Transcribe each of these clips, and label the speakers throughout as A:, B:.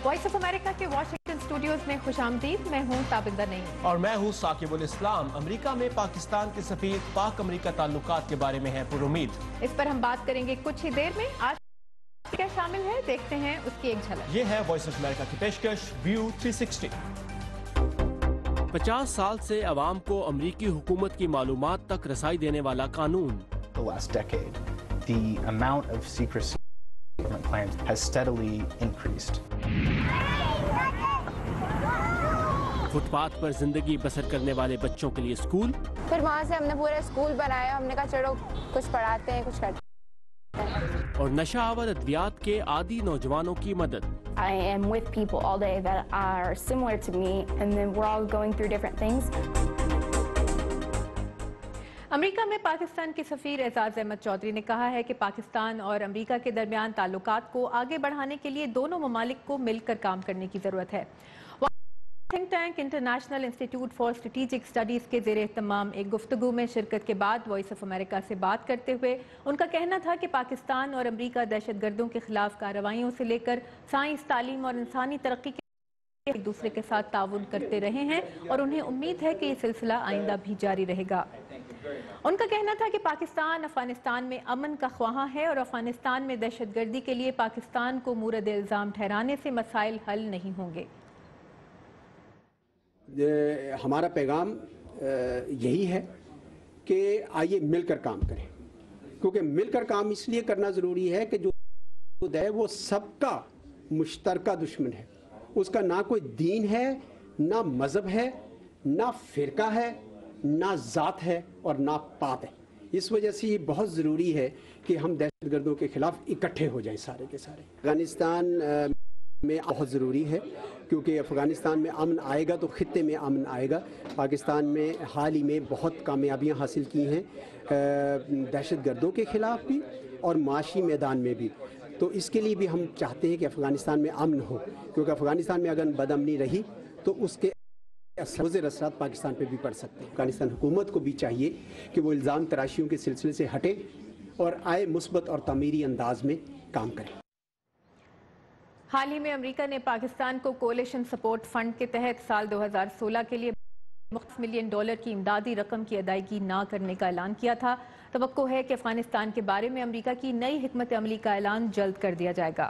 A: Voice of America کے Washington studios میں خوش آمدید. میں ہوں تابندہ نعیم
B: اور میں ہوں ثاقب الاسلام. امریکہ میں پاکستان کے سفیر پاک امریکہ تعلقات کے بارے میں ہیں پر امید.
A: اس پر ہم بات کریں گے کچھ ہی دیر میں. آج کیا شامل ہے دیکھتے ہیں اس کی ایک جھلک.
B: یہ ہے وائس آف امریکہ کی پیشکش ویو 360. 50 سال سے عوام کو امریکی حکومت کی معلومات تک رسائی دینے والا قانون.
C: The last decade, the amount of secrecy government claims has steadily increased.
B: Footpath پر زندگی بسر کرنے والے بچوں کے لیے اسکول.
D: پھر وہاں سے ہم نے پورا اسکول بنایا. ہم نے کہا چلو کچھ پڑھاتے ہیں کچھ کرتے ہیں.
B: اور نشہ آور ادویات کے عادی نوجوانوں کی مدد.
E: I am with people all day that are similar to me and then we're all going through different things.
A: امریکہ میں پاکستان کے سفیر اعزاز احمد چودھری نے کہا ہے کہ پاکستان اور امریکہ کے درمیان تعلقات کو آگے بڑھانے کے لیے دونوں ممالک کو مل کر کام کرنے کی ضرورت ہے. Think tank international institute for strategic studies کے زیر اہتمام ایک گفتگو میں شرکت کے بعد وائس آف امریکہ سے بات کرتے ہوئے ان کا کہنا تھا کہ پاکستان اور امریکہ دہشت گردوں کے خلاف کارروائیوں سے لے کر سائنس، تعلیم اور انسانی ترقی کے ایک دوسرے کے ساتھ تعاون کرتے رہے ہیں اور انہیں امید ہے کہ یہ سلسلہ آئندہ بھی جاری رہے گا. ان کا کہنا تھا کہ پاکستان افغانستان میں امن کا خواہاں ہے اور افغانستان میں دہشت گردی کے لیے پاکستان کو مورد الزام ٹھہرانے سے مسائل حل نہیں ہوں گے.
F: ہمارا پیغام یہی ہے کہ آئیے مل کر کام کریں، کیونکہ مل کر کام اس لیے کرنا ضروری ہے کہ جو ہے وہ سب کا مشترکہ دشمن ہے. اس کا نہ کوئی دین ہے، نہ مذہب ہے، نہ فرقہ ہے، نہ ذات ہے اور نہ پات ہے. اس وجہ سے یہ بہت ضروری ہے کہ ہم دہشت گردوں کے خلاف اکٹھے ہو جائیں سارے کے سارے. افغانستان میں بہت ضروری ہے کیونکہ افغانستان میں امن آئے گا تو خطے میں امن آئے گا. پاکستان میں حال ہی میں بہت کامیابیاں حاصل کی ہیں دہشت گردوں کے خلاف بھی اور معاشی میدان میں بھی. تو اس کے لیے بھی ہم چاہتے ہیں کہ افغانستان میں امن ہو، کیونکہ افغانستان میں اگر بدامنی رہی تو اس کے مضر اثرات پاکستان پہ بھی پڑ سکتے ہیں. افغانستان حکومت کو بھی چاہیے کہ وہ الزام تراشیوں کے سلسلے سے ہٹے اور آئے مثبت اور تعمیری انداز میں کام کریں.
A: حال ہی میں امریکہ نے پاکستان کو کولیشن سپورٹ فنڈ کے تحت سال 2016 کے لیے $1 ملین کی امدادی رقم کی ادائیگی نہ کرنے کا اعلان کیا تھا. توقع ہے کہ افغانستان کے بارے میں امریکہ کی نئی حکمت عملی کا اعلان جلد کر دیا جائے گا.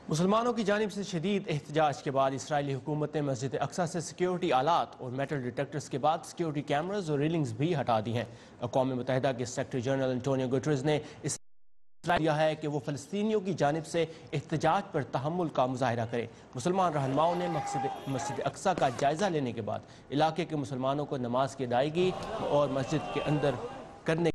B: مسلمانوں کی جانب سے شدید احتجاج کے بعد اسرائیلی حکومت نے مسجد اقصی سے سیکیورٹی آلات اور میٹل ڈیٹیکٹرز کے بعد سیکیورٹی کیمراز اور ریلنگز بھی ہٹا دی ہیں. اقوام متحدہ کے سیکرٹری جنرل انٹونیو گٹرز نے دیا ہے کہ وہ فلسطینیوں کی جانب سے احتجاج پر تحمل کا مظاہرہ کرے. مسلمان رہنماؤں نے مسجد اقصی کا جائزہ لینے کے بعد علاقے کے مسلمانوں کو نماز کی ادائیگی اور مسجد کے اندر کرنے.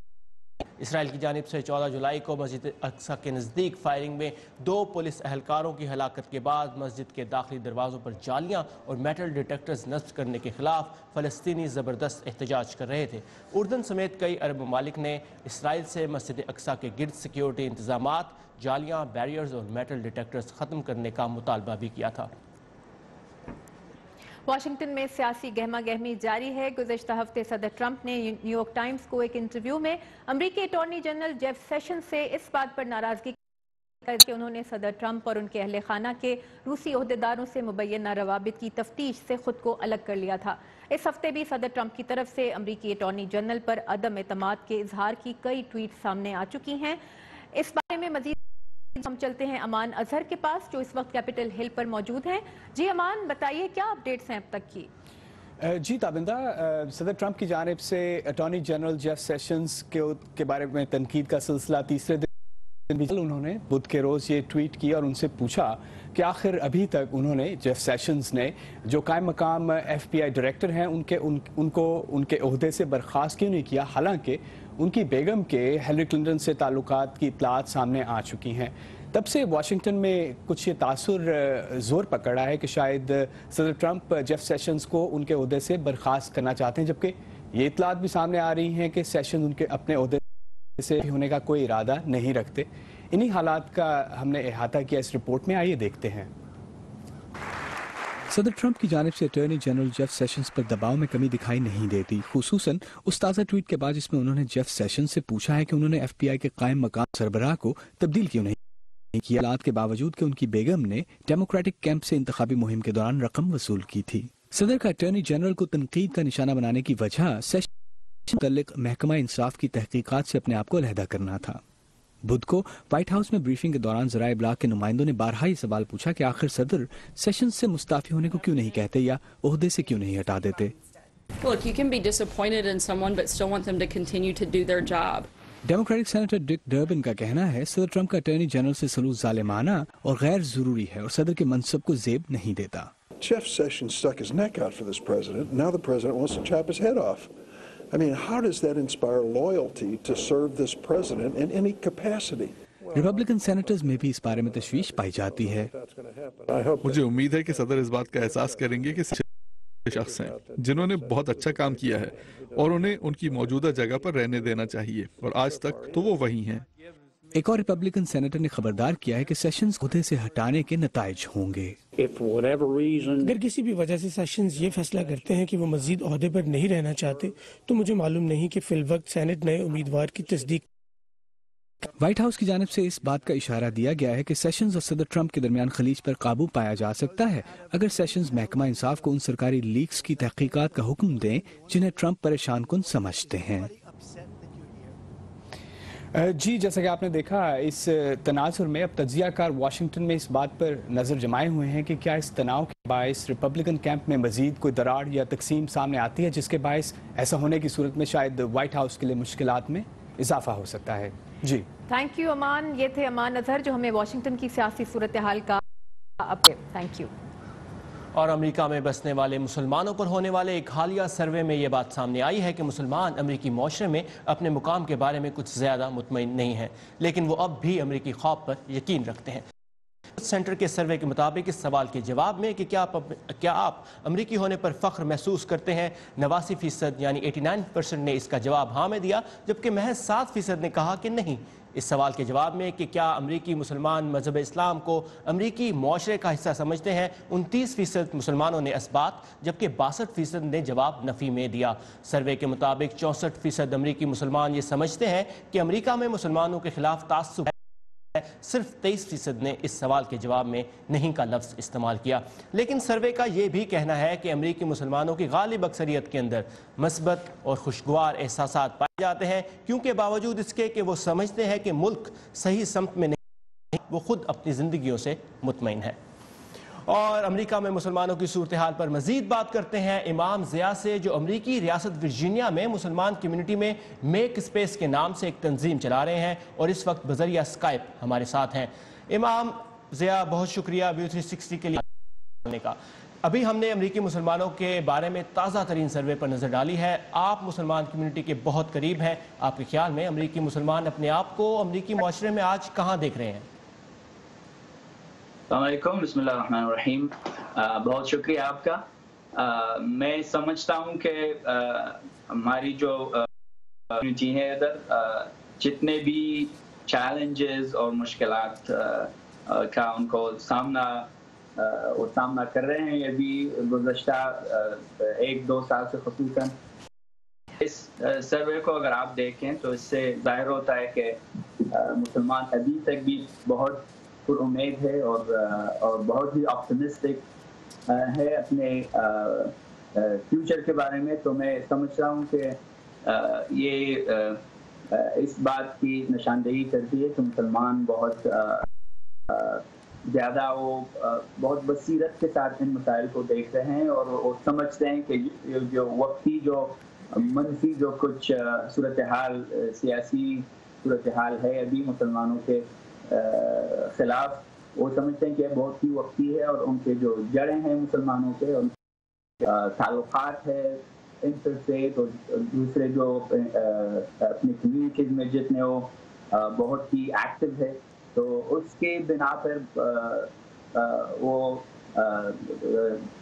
B: اسرائیل کی جانب سے 14 جولائی کو مسجد اقصی کے نزدیک فائرنگ میں 2 پولیس اہلکاروں کی ہلاکت کے بعد مسجد کے داخلی دروازوں پر جالیاں اور میٹل ڈیٹیکٹرز نصب کرنے کے خلاف فلسطینی زبردست احتجاج کر رہے تھے. اردن سمیت کئی عرب ممالک نے اسرائیل سے مسجد اقصی کے گرد سیکیورٹی انتظامات، جالیاں، بیریئرز اور میٹل ڈیٹیکٹرز ختم کرنے کا مطالبہ بھی کیا تھا.
A: واشنگٹن میں سیاسی گہما گہمی جاری ہے. گزشتہ ہفتے صدر ٹرمپ نے نیو یارک ٹائمز کو ایک انٹرویو میں امریکی اٹارنی جنرل جیف سیشن سے اس بات پر ناراضگی کہ انہوں نے صدر ٹرمپ اور ان کے اہل خانہ کے روسی عہدیداروں سے مبینہ روابط کی تفتیش سے خود کو الگ کر لیا تھا. اس ہفتے بھی صدر ٹرمپ کی طرف سے امریکی اٹارنی جنرل پر عدم اعتماد کے اظہار کی کئی ٹویٹ سامنے آ چکی ہیں. اس بارے میں مزید ہم چلتے ہیں امان اظہر کے پاس جو اس وقت کیپٹل ہل پر موجود ہیں. جی امان، بتائیے کیا اپڈیٹس ہیں اب تک کی؟
G: جی تابندہ، صدر ٹرمپ کی جانب سے اٹارنی جنرل جیف سیشنز کے بارے میں تنقید کا سلسلہ تیسرے دن انہوں نے بدھ کے روز یہ ٹویٹ کی اور ان سے پوچھا کہ آخر ابھی تک انہوں نے جیف سیشنز نے جو قائم مقام FBI ڈائریکٹر ہیں ان کو ان کے عہدے سے برخاست کیوں نہیں کیا، حالانکہ ان کی بیگم کے ہیلری کلنٹن سے تعلقات کی اطلاعات سامنے آ چکی ہیں. تب سے واشنگٹن میں کچھ یہ تاثر زور پکڑا ہے کہ شاید صدر ٹرمپ جیف سیشنز کو ان کے عہدے سے برخاست کرنا چاہتے ہیں، جبکہ یہ اطلاعات بھی سامنے آ رہی ہیں کہ سیشنز ان کے اپنے عہدے سے ہونے کا کوئی ارادہ نہیں رکھتے. انہی حالات کا ہم نے احاطہ کیا اس رپورٹ میں، آئیے دیکھتے ہیں. صدر ٹرمپ کی جانب سے اٹارنی جنرل جیف سیشنز پر دباؤ میں کمی دکھائی نہیں دیتی، خصوصاً اس تازہ ٹویٹ کے بعد جس میں انہوں نے جیف سیشنز سے پوچھا ہے کہ انہوں نے FBI کے قائم مقام سربراہ کو تبدیل کیوں نہیں की हालात के बावजूद कि उनकी बेगम ने डेमोक्रेटिक कैंप से इंतखाबी मुहिम के दौरान रकम वसूल की थी। सदर का अटॉर्नी जनरल को तनकीद का निशाना बनाने की वजह सेशन मुतल्लिक महकमा इंसाफ की तहकीकात से अपने आप को अलहदा करना था। बुध को व्हाइट हाउस में ब्रीफिंग के दौरान ज़राए इब्लाग के नुमाइंदों ने बारहा ये सवाल पूछा कि आखिर सदर सेशंस से मुस्ताफी होने को क्यों नहीं कहते या ओहदे से क्यों नहीं हटा देते।
H: Look, you can be disappointed in someone but still want them to continue to do their job.
G: Democratic senator Dick Durbin का कहना है सदर ट्रंप का अटॉर्नी जनरल से सलूक जालिमाना और गैर जरूरी है और सदर के मनसब को जेब नहीं देता।
I: Jeff Sessions stuck his neck out for this president. Now the president wants to chop his head off. I mean, how does that inspire loyalty to serve this president in any capacity?
G: Republican senators में भी इस बारे में तशवीश पाई जाती है।
J: मुझे उम्मीद है कि सदर इस बात का एहसास करेंगे कि शख्स हैं जिन्होंने बहुत अच्छा काम किया है और उन्हें उनकी मौजूदा जगह पर रहने देना चाहिए और आज तक तो वो वही हैं।
G: एक और रिपब्लिकन सेनेटर ने खबरदार किया है कि सेशंस ओहदे से हटाने के नताइज होंगे।
K: अगर किसी भी वजह से सेशंस ये फैसला करते हैं कि वो मजीद ओहदे पर नहीं रहना चाहते तो मुझे मालूम नहीं कि फिलवक्त सेनेट नए उम्मीदवार की तस्दीक।
G: व्हाइट हाउस की जानिब से इस बात का इशारा दिया गया है कि सेशंस और सदर ट्रंप के दरमियान खलीज पर काबू पाया जा सकता है अगर सेशंस महकमा इंसाफ को उन सरकारी लीक्स की तहकीकात का हुक्म दें जिन्हें ट्रंप परेशान कुन समझते हैं।
L: जी, जैसा कि आपने देखा इस तनाजुर में अब तज्जियाकार वाशिंगटन में इस बात पर नज़र जमाए हुए हैं कि क्या इस तनाव के बायस रिपब्लिकन कैंप में मजीद कोई दरार या तकसीम सामने आती है जिसके बायस ऐसा होने की सूरत में शायद व्हाइट हाउस के लिए मुश्किलात में इजाफा हो सकता है। जी
A: थैंक यू अमान। ये थे अमान अजहर जो हमें वाशिंगटन की सियासी सूरत हाल का अपडेट। Thank you.
B: और अमेरिका में बसने वाले मुसलमानों पर होने वाले एक हालिया सर्वे में ये बात सामने आई है कि मुसलमान अमेरिकी माशरे में अपने मुकाम के बारे में कुछ ज़्यादा मुतमईन नहीं हैं, लेकिन वो अब भी अमेरिकी ख्वाब पर यकीन रखते हैं। सेंटर के सर्वे के मुताबिक इस सवाल के जवाब में कि क्या आप अमेरिकी होने पर फ़ख्र महसूस करते हैं, 89% यानी 89% ने इसका जवाब हाँ में दिया, जबकि महज 7% ने कहा कि नहीं। इस सवाल के जवाब में कि क्या अमरीकी मुसलमान मज़हब इस्लाम को अमरीकी माशरे का हिस्सा समझते हैं, 29% मुसलमानों ने इसबात, जबकि 62% ने जवाब नफ़ी में दिया। सर्वे के मुताबिक 64% अमरीकी मुसलमान ये समझते हैं कि अमरीका में मुसलमानों के खिलाफ तासुब है। सिर्फ 23% ने इस सवाल के जवाब में नहीं का लफ्ज़ इस्तेमाल किया। लेकिन सर्वे का ये भी कहना है कि अमरीकी मुसलमानों की गालिब अक्सरियत के अंदर मस्बत और खुशगवार एहसासात पाए जाते हैं, क्योंकि बावजूद इसके कि वो समझते हैं कि मुल्क सही समत में नहीं, वो खुद अपनी ज़िंदगियों से मुतमईन है। और अमेरिका में मुसलमानों की सूरत हाल पर मजीद बात करते हैं इमाम ज़िया से, जो अमरीकी रियासत वर्जीनिया में मुसलमान कम्युनिटी में मेक स्पेस के नाम से एक तंजीम चला रहे हैं और इस वक्त बजरिया स्काइप हमारे साथ हैं। इमाम ज़िया, बहुत शुक्रिया व्यू 360 के लिए का। अभी हमने अमरीकी मुसलमानों के बारे में ताज़ा तरीन सर्वे पर नज़र डाली है। आप मुसलमान कम्युनिटी के बहुत करीब हैं, आपके ख्याल में अमरीकी मुसलमान अपने आप को अमरीकी माशरे में आज कहाँ देख रहे हैं?
M: अस्सलामुअलैकुम, बिस्मिल्लाहिर्रहमानिर्रहीम। बहुत शुक्रिया आपका। मैं समझता हूँ कि हमारी जो कम्युनिटी है इधर जितने भी चैलेंजेस और मुश्किलात का उनको सामना कर रहे हैं, ये भी गुज़श्ता 1-2 साल से ख़ुसूसन। इस सर्वे को अगर आप देखें तो इससे ज़ाहिर होता है कि मुसलमान अभी तक भी बहुत उम्मीद है और बहुत ही ऑप्टिमिस्टिक है अपने फ्यूचर के बारे में। तो मैं समझ रहा हूँ कि ये इस बात की निशानदेही करती है कि मुसलमान बहुत ज़्यादा वो बहुत बसीरत के साथ इन मसाइल को देख रहे हैं और वो समझते हैं कि जो वक्ती जो मनफी जो कुछ सूरत हाल सियासी सूरत हाल है अभी मुसलमानों के खिलाफ, वो समझते हैं कि बहुत ही वक्ती है और उनके जो जड़ें हैं मुसलमानों के और ताल्लुकात है इंटरफेथ और दूसरे जो अपनी कम्युनिटीज में जितने वो बहुत ही एक्टिव है, तो उसके बिना पर वो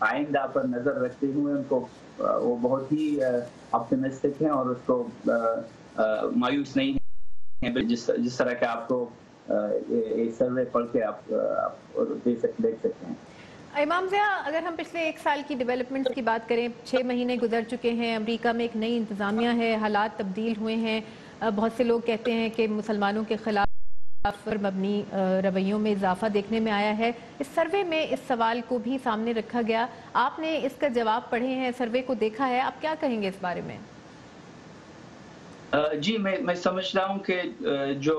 M: आइंदा पर नज़र रखते हुए उनको वो बहुत ही ऑप्टिमिस्टिक हैं और उसको मायूस नहीं है जिस तरह के आपको सर्वे पढ़ के आप देख सकते हैं।
A: इमाम ज़िया, अगर हम पिछले 1 साल की डेवलपमेंट्स की बात करें, 6 महीने गुजर चुके हैं, अमेरिका में एक नई इंतज़ामिया है, हालात तब्दील हुए हैं, बहुत से लोग कहते हैं कि मुसलमानों के खिलाफ पर मबनी रवैयों में इजाफा देखने में आया है। इस सर्वे में इस सवाल को भी सामने रखा गया। आपने इसका जवाब पढ़े हैं, सर्वे को देखा है, आप क्या कहेंगे इस बारे में?
M: जी, मैं समझता हूँ कि जो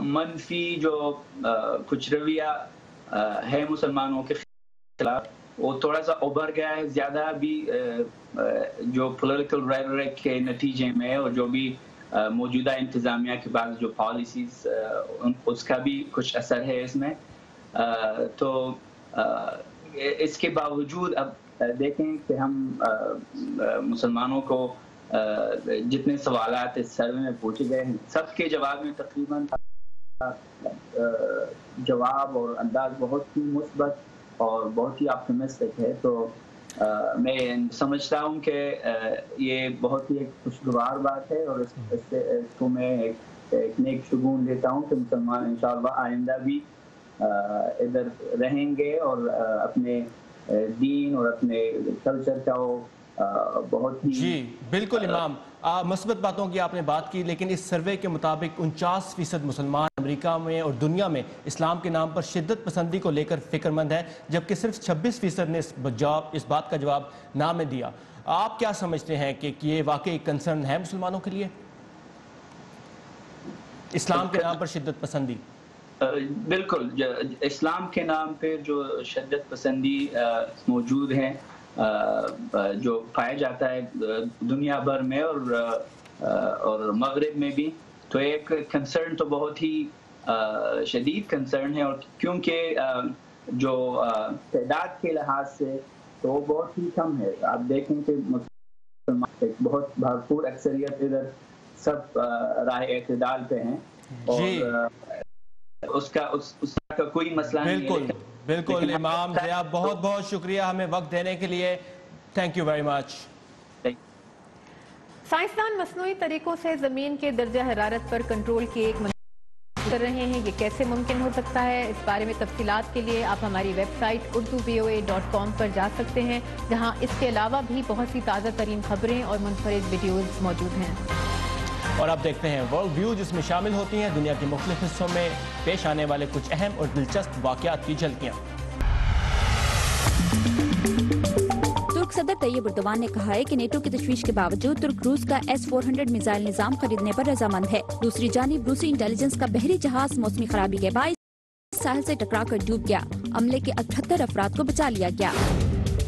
M: मनफी जो कुछ रवैया है मुसलमानों के खिलाफ, वो थोड़ा सा उभर गया है ज़्यादा भी जो पॉलिटिकल रेटरिक के नतीजे में, और जो भी मौजूदा इंतज़ामिया के बाद जो पॉलिसीज़ उसका भी कुछ असर है इसमें। तो इसके बावजूद अब देखें कि हम मुसलमानों को जितने सवालात इस सर्वे में पूछे गए हैं, सबके जवाब में तकरीबन जवाब और अंदाज बहुत ही मुस्बत और बहुत ही ऑप्टिमिस्टिक है। तो मैं समझता हूँ कि ये बहुत ही एक खुशगवार बात है, और इसको मैं एक नेक शुगून देता हूँ कि मुसलमान इंशाअल्लाह आइंदा भी इधर रहेंगे और अपने दीन और अपने कल्चर का बहुत ही।
B: जी बिल्कुल इमाम, मुस्बत बातों की आपने बात की, लेकिन इस सर्वे के मुताबिक 49% मुसलमान अमेरिका में और दुनिया में इस्लाम के नाम पर शिद्दत पसंदी को लेकर फिक्रमंद है, जबकि सिर्फ 26% ने इस बात का जवाब ना में दिया। आप क्या समझते हैं कि ये वाकई कंसर्न है मुसलमानों के लिए, इस्लाम के नाम पर शिद्दत पसंदी?
M: बिल्कुल, इस्लाम के नाम पे जो शिद्दत पसंदी मौजूद है, जो पाया जाता है दुनिया भर में और मगरिब में भी, तो एक कंसर्न तो बहुत ही शदीद कंसर्न है। और क्योंकि जो तादाद के लिहाज से तो वो बहुत ही कम है। आप देखें कि मुसलमान एक बहुत भरपूर अक्सरियत इधर सब राह एतदाल पे हैं, और उसका कोई मसला नहीं है।
B: बिल्कुल इमाम ज़िया, बहुत बहुत शुक्रिया हमें वक्त देने के लिए, थैंक यू वेरी मच।
A: साइंसदान मसनूई तरीकों से ज़मीन के दर्जा हरारत पर कंट्रोल की एक कर रहे हैं, ये कैसे मुमकिन हो सकता है? इस बारे में तफसीलात के लिए आप हमारी वेबसाइट urduvoa.com पर जा सकते हैं, जहां इसके अलावा भी बहुत सी ताज़ा तरीन खबरें और मुनफरिद वीडियोज़ मौजूद हैं।
B: और अब देखते हैं वर्ल्ड व्यू, जिसमें शामिल होती हैं दुनिया के मुख्तलिफ हिस्सों में पेश आने वाले कुछ अहम और दिलचस्प वाक़यात की झलकियाँ।
N: तुर्क सदर तैयब एर्दोगान ने कहा है कि नेटो की तशवीश के बावजूद तुर्क रूस का S-400 मिसाइल निजाम खरीदने पर रजामंद है। दूसरी जानिब रूसी इंटेलिजेंस का बहरी जहाज मौसमी खराबी के बायस साहिल से टकरा कर डूब गया। अमले के 78 अफराद को बचा लिया गया।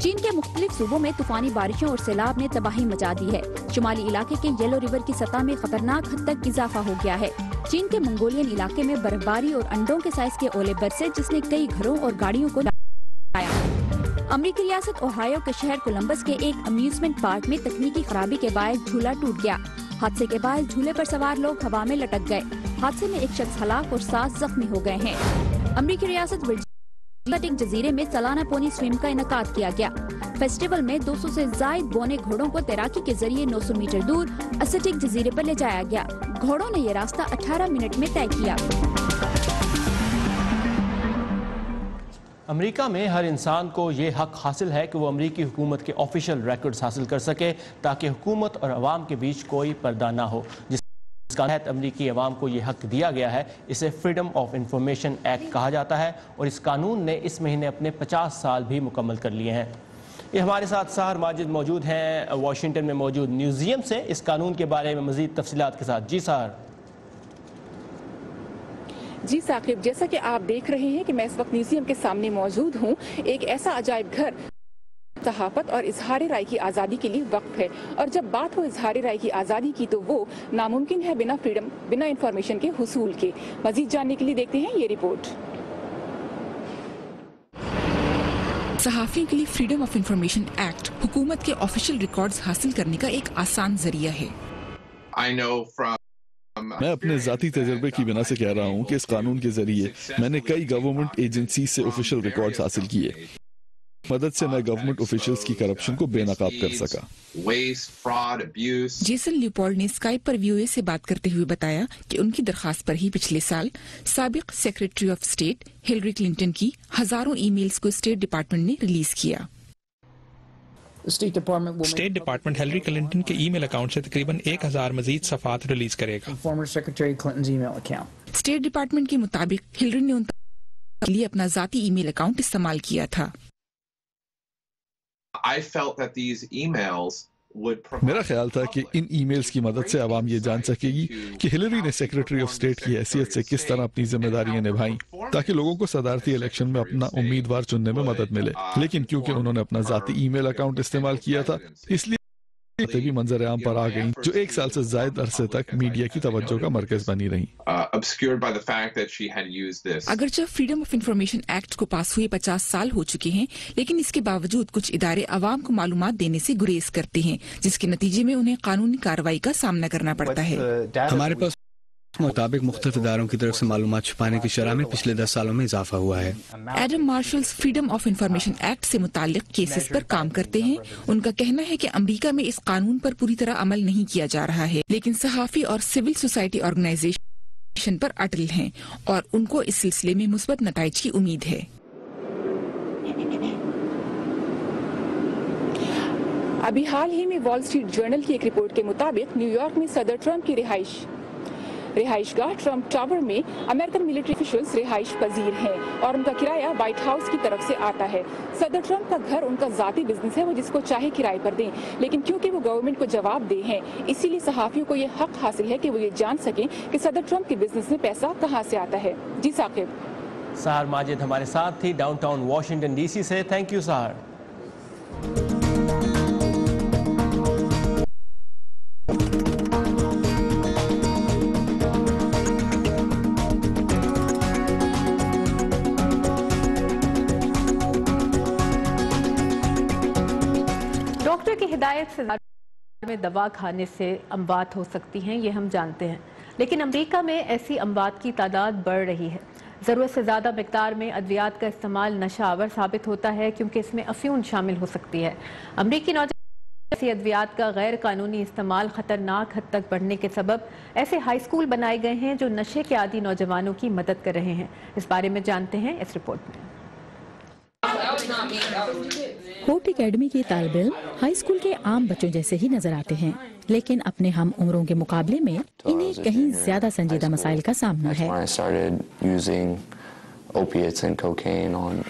N: चीन के मुख्तलिफ सूबों में तूफानी बारिशों और सैलाब ने तबाही मचा दी है। शुमाली इलाके के येलो रिवर की सतह में खतरनाक हद तक इजाफा हो गया है। चीन के मंगोलियन इलाके में बर्फबारी और अंडों के साइज के ओले बरसे, जिसने कई घरों और गाड़ियों को लाया। अमरीकी रियासत ओहायो के शहर कोलंबस के एक अम्यूजमेंट पार्क में तकनीकी खराबी के बायस झूला टूट गया। हादसे के बाद झूले पर सवार लोग हवा में लटक गए। हादसे में एक शख्स हलाक और 7 जख्मी हो गए हैं। अमरीकी रियासत वर्जीनिया जजीरे में सालाना पोनी स्विम का इनकाद किया गया। फेस्टिवल में 200 से जायद बौने घोड़ों को तैराकी के जरिए 900 मीटर दूर एसेटिक जजीरे पर ले जाया गया। घोड़ों ने ये रास्ता 18 मिनट में तय किया।
B: अमेरिका में हर इंसान को ये हक हासिल है कि वो अमेरिकी हुकूमत के ऑफिशियल रिकॉर्ड्स हासिल कर सके, ताकि हुकूमत और अवाम के बीच कोई पर्दा ना हो। जिसका तहत अमेरिकी अवाम को ये हक दिया गया है। इसे फ्रीडम ऑफ इंफॉर्मेशन एक्ट कहा जाता है, और इस कानून ने इस महीने अपने 50 साल भी मुकम्मल कर लिए हैं। ये हमारे साथ सहर माजिद मौजूद हैं वाशिंगटन में मौजूद म्यूजियम से, इस कानून के बारे में मजीद तफसीलात के साथ। जी सहर।
O: जी साकिब, जैसा कि आप देख रहे हैं कि मैं इस वक्त म्यूजियम के सामने मौजूद हूँ। एक ऐसा अजायब घर सहाफत और इजहार राय की आज़ादी के लिए वक्फ है, और जब बात हो इजहार राय की आज़ादी की तो वो नामुमकिन है बिना फ्रीडम, बिना इंफॉर्मेशन के हुसूल के। मजीद जानने के लिए देखते हैं ये रिपोर्ट।
P: सहाफ़ियों के लिए फ्रीडम ऑफ इंफॉर्मेशन एक्ट हुकूमत के ऑफिशियल रिकॉर्ड्स हासिल करने का एक आसान जरिया है।
J: मैं अपने जाती तजर्बे की बिना से कह रहा हूँ कि इस कानून के जरिए मैंने कई गवर्नमेंट एजेंसी से ऑफिशियल रिकॉर्ड्स हासिल किए। मदद से मैं गवर्नमेंट ऑफिशियल्स की करप्शन को बेनकाब कर सका।
P: जेसन ल्यूपोल्ड ने स्काइप पर वीओए से बात करते हुए बताया कि उनकी दरखास्त पर ही पिछले साल साबिक secretary of state Hillary Clinton की हजारों ईमेल्स को स्टेट डिपार्टमेंट ने रिलीज किया।
Q: स्टेट डिपार्टमेंट हिलरी क्लिंटन के ईमेल अकाउंट से तकरीबन 1000 मजीद सफ़ात रिलीज करेगा।
P: स्टेट डिपार्टमेंट के मुताबिक हिलरी ने उनके लिए अपना जाती ईमेल अकाउंट इस्तेमाल किया था।
J: मेरा ख्याल था कि इन ईमेल्स की मदद से आवाम ये जान सकेगी कि हिलरी ने सेक्रेटरी ऑफ स्टेट की हैसियत से किस तरह अपनी जिम्मेदारियां निभाई, ताकि लोगों को सदारती इलेक्शन में अपना उम्मीदवार चुनने में मदद मिले। लेकिन क्योंकि उन्होंने अपना जाती ईमेल अकाउंट इस्तेमाल किया था, इसलिए भी मंजर आम पर आ गई, जो 1 साल से ज्यादा अरसे तक मीडिया की तवज्जो का मरकज बनी रही।
P: अगरचे फ्रीडम ऑफ इंफॉर्मेशन एक्ट को पास हुए 50 साल हो चुके हैं, लेकिन इसके बावजूद कुछ इदारे आवाम को मालूमात देने से गुरेज करते हैं, जिसके नतीजे में उन्हें कानूनी कार्रवाई का सामना करना पड़ता है।
L: हमारे पास मुताबिक मुख्तलिफ इदारों की तरफ से मालूमात छुपाने की शरह में पिछले 10 सालों में इजाफा हुआ है।
P: Adam marshals freedom of information act से मुतालिक केसेस पर काम करते हैं। उनका कहना है कि अमेरिका में इस कानून पर पूरी तरह अमल नहीं किया जा रहा है, लेकिन सहाफ़ी और सिविल सोसाइटी ऑर्गेनाइजेशन पर अटल हैं और उनको इस सिलसिले में मुस्बत नताइज की उम्मीद है।
O: अभी हाल ही में वॉल स्ट्रीट जर्नल की एक रिपोर्ट के मुताबिक न्यूयॉर्क में सदर ट्रंप की रिहाइशगाह ट्रंप टावर में अमेरिकन मिलिट्री ऑफिशियल्स रिहाइश पजीर हैं और उनका किराया व्हाइट हाउस की तरफ से आता है। सदर ट्रंप का घर उनका जाती बिजनेस है, वो जिसको चाहे किराए पर दें, लेकिन क्योंकि वो गवर्नमेंट को जवाब दे हैं, इसीलिए सहाफियों को ये हक हासिल है कि वो ये जान सकें कि सदर ट्रंप के बिजनेस में पैसा कहाँ से आता है। जी साकिब।
B: सहर माजिद हमारे साथ थी डाउनटाउन वॉशिंगटन डीसी से। थैंक यू सहर।
A: डॉक्टर की हिदायत से में दवा खाने से अमवात हो सकती हैं, ये हम जानते हैं, लेकिन अमेरिका में ऐसी अमवात की तादाद बढ़ रही है। ज़रूरत से ज़्यादा मिक़दार में अद्वियात का इस्तेमाल नशावर साबित होता है, क्योंकि इसमें अफ्यून शामिल हो सकती है। अमरीकी नौजवान ऐसी अद्वियात का गैर कानूनी इस्तेमाल ख़तरनाक हद तक बढ़ने के सबब ऐसे हाई स्कूल बनाए गए हैं जो नशे के आदी नौजवानों की मदद कर रहे हैं। इस बारे में जानते हैं इस रिपोर्ट में।
R: होप एकेडमी के तालिबे इल्म हाई स्कूल के आम बच्चों जैसे ही नजर आते हैं, लेकिन अपने हम उम्रों के मुकाबले में इन्हें कहीं ज्यादा संजीदा मसाइल का सामना है।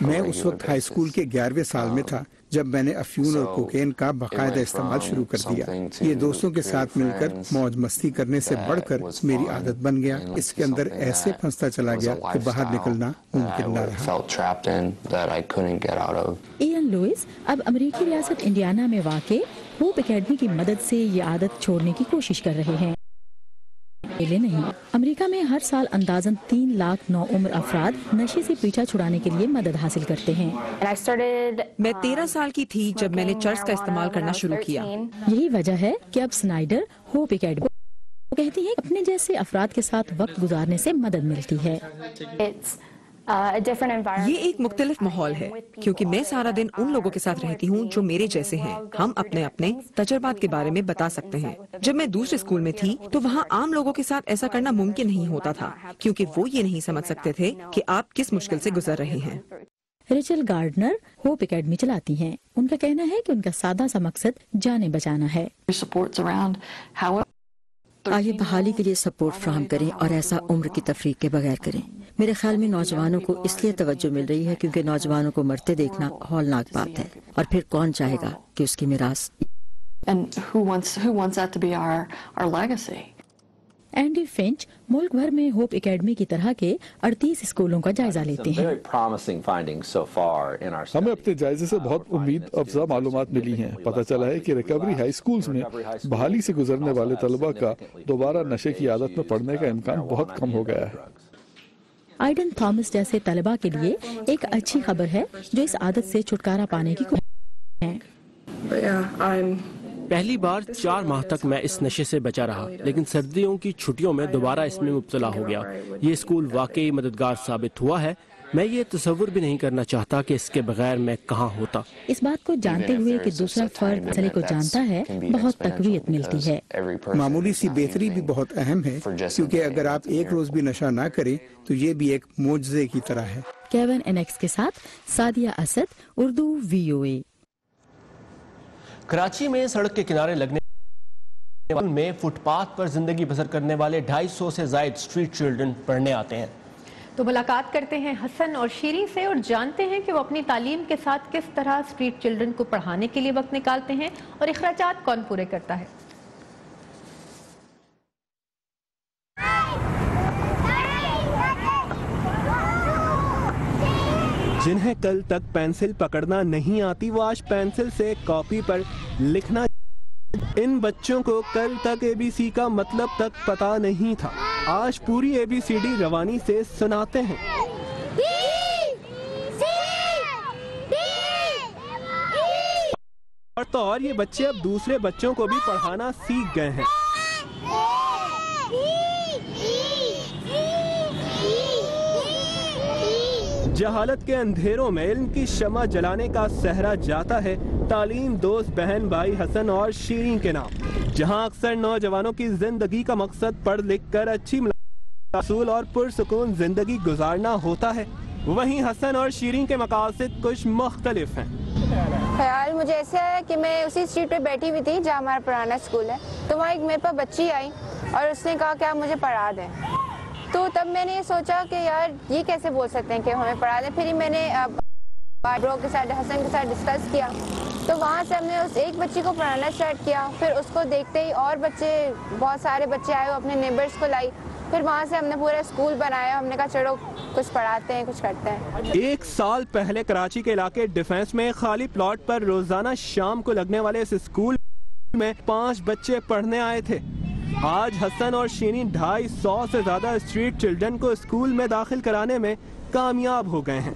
F: मैं उस वक्त हाई स्कूल के 11वें साल में था जब मैंने अफ्यून और कोकेन का बाकायदा इस्तेमाल शुरू कर दिया। ये दोस्तों के साथ मिलकर मौज मस्ती करने से बढ़कर मेरी आदत बन गया। इसके अंदर ऐसे फंसता चला गया कि बाहर निकलना मुमकिन न रहा।
R: इयन लुइस अब अमेरिकी रियासत इंडियाना में वाक़े होप एकेडमी की मदद से ये आदत छोड़ने की कोशिश कर रहे हैं। नहीं, अमेरिका में हर साल अंदाजन 3 लाख नौउम्र अफराद नशे से पीछा छुड़ाने के लिए मदद हासिल करते हैं।
S: मैं 13 साल की थी जब मैंने चर्च का इस्तेमाल करना शुरू किया।
R: यही वजह है कि अब स्नाइडर होप एकेडमी कहती है अपने जैसे अफराद के साथ वक्त गुजारने से मदद मिलती है।
S: ये एक मुख्तलिफ माहौल है, क्योंकि मैं सारा दिन उन लोगों के साथ रहती हूँ जो मेरे जैसे हैं। हम अपने अपने तजुर्बात के बारे में बता सकते हैं। जब मैं दूसरे स्कूल में थी तो वहाँ आम लोगों के साथ ऐसा करना मुमकिन नहीं होता था, क्योंकि वो ये नहीं समझ सकते थे कि आप किस मुश्किल से गुजर रहे हैं।
R: रेचल गार्डनर होप एकेडमी चलाती हैं। उनका कहना है कि उनका सादा सा मकसद जाने बचाना है।
T: आगे बहाली के लिए सपोर्ट फ्राहम करें और ऐसा उम्र की तफरीक के बगैर करें। मेरे ख्याल में नौजवानों को इसलिए तवज्जो मिल रही है क्योंकि नौजवानों को मरते देखना हौलनाक बात है, और फिर कौन चाहेगा कि उसकी मिरास।
R: एंडी फिंच मुल्क भर में होप एकेडमी की तरह के 38 स्कूलों का जायजा लेते हैं।
J: हमें अपने जायजे से बहुत उम्मीद अफजा मालूमात मिली हैं। पता चला है कि रिकवरी हाई स्कूल्स में बहाली से गुजरने वाले तलबा का दोबारा नशे की आदत में पड़ने का इम्कान बहुत कम हो गया है।
R: आइडन थॉमस जैसे तलबा के लिए एक अच्छी खबर है जो इस आदत से छुटकारा पाने की कोशिश है।
B: पहली बार 4 माह तक मैं इस नशे से बचा रहा, लेकिन सर्दियों की छुट्टियों में दोबारा इसमें मुब्तला हो गया। ये स्कूल वाकई मददगार साबित हुआ है। मैं ये तस्वुर भी नहीं करना चाहता कि इसके बगैर मैं कहाँ होता।
R: इस बात को जानते हुए कि दूसरा फर्द मसले को जानता है, बहुत तकवीत मिलती है।
F: मामूली सी बेहतरी भी बहुत अहम है, क्योंकि अगर आप एक रोज भी नशा ना करें तो ये भी एक मोजज़े की तरह है।
R: केविन एनेक्स के साथ सादिया असद, उर्दू, VOA।
B: कराची में सड़क के किनारे लगने میں فٹ پاتھ پر زندگی بسر کرنے والے 250 سے زائد اسٹریٹ چلڈرن پڑھنے آتے ہیں۔
A: تو ملاقات کرتے ہیں حسن اور شیریں سے اور جانتے ہیں کہ وہ اپنی تعلیم کے ساتھ کس طرح اسٹریٹ چلڈرن کو پڑھانے کے لیے وقت نکالتے ہیں اور اخراجات کون پورے کرتا ہے۔
U: جنہیں کل تک پینسل پکڑنا نہیں آتی وہ آج پینسل سے کاپی پر لکھنا، ان بچوں کو کل تک اے بی سی کا مطلب تک پتا نہیں تھا، آج پوری اے بی سی ڈی روانی سے سناتے ہیں۔ اور یہ بچے اب دوسرے بچوں کو بھی پڑھانا سیکھ گئے ہیں۔ جہالت کے اندھیروں میں علم کی شمع جلانے کا سہرا جاتا ہے تعلیم دوست بہن بھائی حسن اور شیریں کے نام، جہاں اکثر نوجوانوں کی زندگی کا مقصد پڑھ لکھ کر اچھی حصول اور پرسکون زندگی گزارنا ہوتا ہے، وہیں حسن اور شیریں کے مقاصد کچھ مختلف ہیں۔
D: خیال مجھے ایسے آیا کہ میں اسی اسٹریٹ پہ بیٹھی ہوئی تھی جہاں ہمارا پرانا اسکول ہے، تو وہاں ایک میرے پاس بچی آئی اور اس نے کہا کہ آپ مجھے پڑھا دیں، تو تب میں نے یہ سوچا کہ یار یہ کیسے بول سکتے ہیں کہ ہمیں پڑھا دیں۔ پھر ہی میں نے برو کے ساتھ حسن کے ساتھ ڈسکس کیا، تو وہاں سے ہم نے اس ایک بچی کو پڑھانا اسٹارٹ کیا، پھر اس کو دیکھتے ہی اور بچے، بہت سارے بچے آئے، وہ اپنے نیبرز کو لائی، پھر وہاں سے ہم نے پورا اسکول بنایا، ہم نے کہا چلو کچھ پڑھاتے ہیں کچھ کرتے ہیں۔
U: ایک سال پہلے کراچی کے علاقے ڈیفنس میں خالی پلاٹ پر روزانہ شام کو لگنے والے اس اسکول میں 5 بچے پڑھنے آئے تھے، آج حسن اور شیریں 250 سے زیادہ اسٹریٹ چلڈرن کو اسکول میں داخل کرانے میں کامیاب ہو گئے ہیں۔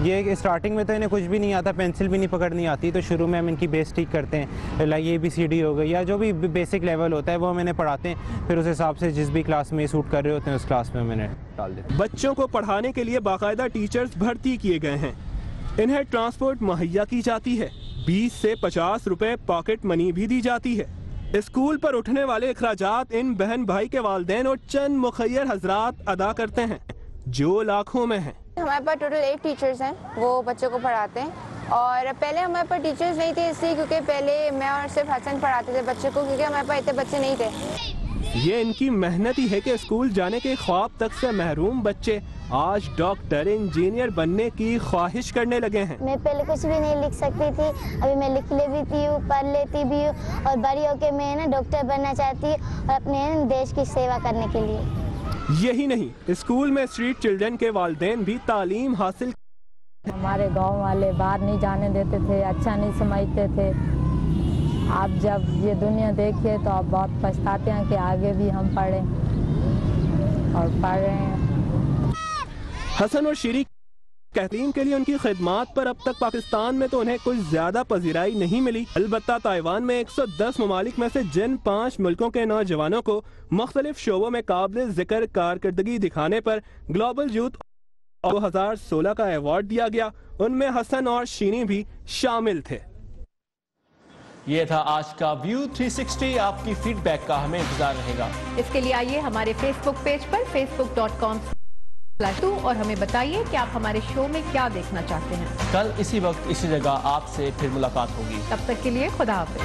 V: یہ اسٹارٹنگ میں تو انہیں کچھ بھی نہیں آتا، پینسل بھی نہیں پکڑنی آتی، تو شروع میں ہم ان کی بیس ٹھیک کرتے ہیں، like A B C D ہو گئی یا جو بھی بیسک لیول ہوتا ہے وہ ہم انہیں پڑھاتے ہیں، پھر اس حساب سے جس بھی کلاس میں سوٹ کر رہے ہوتے ہیں اس کلاس میں ہم انہیں ڈال دیتے ہیں۔
U: بچوں کو پڑھانے کے لیے باقاعدہ ٹیچرز بھرتی کیے گئے ہیں، انہیں ٹرانسپورٹ مہیا کی جاتی ہے، 20 سے 50 روپے پاکٹ منی بھی دی جاتی ہے۔ اسکول پر اٹھنے والے اخراجات ان بہن بھائی کے والدین اور چند مخیر حضرات ادا کرتے ہیں جو لاکھوں میں ہیں۔
D: ہمارے پاس ٹوٹل 8 ٹیچرز ہیں، وہ بچوں کو پڑھاتے ہیں، اور پہلے ہمارے پاس ٹیچرز نہیں تھے اس لیے کیونکہ پہلے میں اور صرف حسن پڑھاتے تھے بچوں کو، کیونکہ ہمارے پاس اتنے بچے نہیں تھے۔
U: یہ ان کی محنت ہی ہے کہ اسکول جانے کے خواب تک سے محروم بچے آج ڈاکٹر انجینئر بننے کی خواہش کرنے لگے ہیں۔
W: میں پہلے کچھ بھی نہیں لکھ سکتی تھی، ابھی میں لکھ لیتی ہوں، پڑھ لیتی بھی ہوں، اور بڑی ہو کے میں ڈاکٹر بننا چاہتی ہوں اور اپنے دیش کی سیوا کرنے کے لیے۔
U: یہی نہیں، اسکول میں اسٹریٹ چلڈرن کے والدین بھی تعلیم حاصل،
X: ہمارے گاؤں والے باہر نہیں جانے دیتے تھے، اچھا نہیں سمجھتے تھے، آپ جب یہ دنیا دیکھیے تو آپ بہت پچھتاتے ہیں کہ آگے بھی ہم پڑھیں اور پڑھ رہے ہیں۔
U: حسن اور شیریں تعلیم کے لیے ان کی خدمات پر اب تک پاکستان میں تو انہیں کچھ زیادہ پذیرائی نہیں ملی، البتہ تائیوان میں 110 ممالک میں سے جن 5 ملکوں کے نوجوانوں کو مختلف شعبوں میں قابل ذکر کارکردگی دکھانے پر گلوبل یوتھ 2016 کا ایوارڈ دیا گیا، ان میں حسن اور شیریں بھی شامل تھے۔
B: یہ تھا آج کا ویو 360، آپ کی فیڈ بیک کا ہمیں انتظار رہے گا۔
A: اس کے لیے آئیے hamaरे Facebook پیج پر facebook.com/2 اور ہمیں بتائیے کہ آپ ہمارے شو میں کیا دیکھنا چاہتے ہیں۔
B: کل اسی وقت اسی جگہ آپ سے پھر ملاقات ہوگی،
A: تب تک کے لیے خدا حافظ۔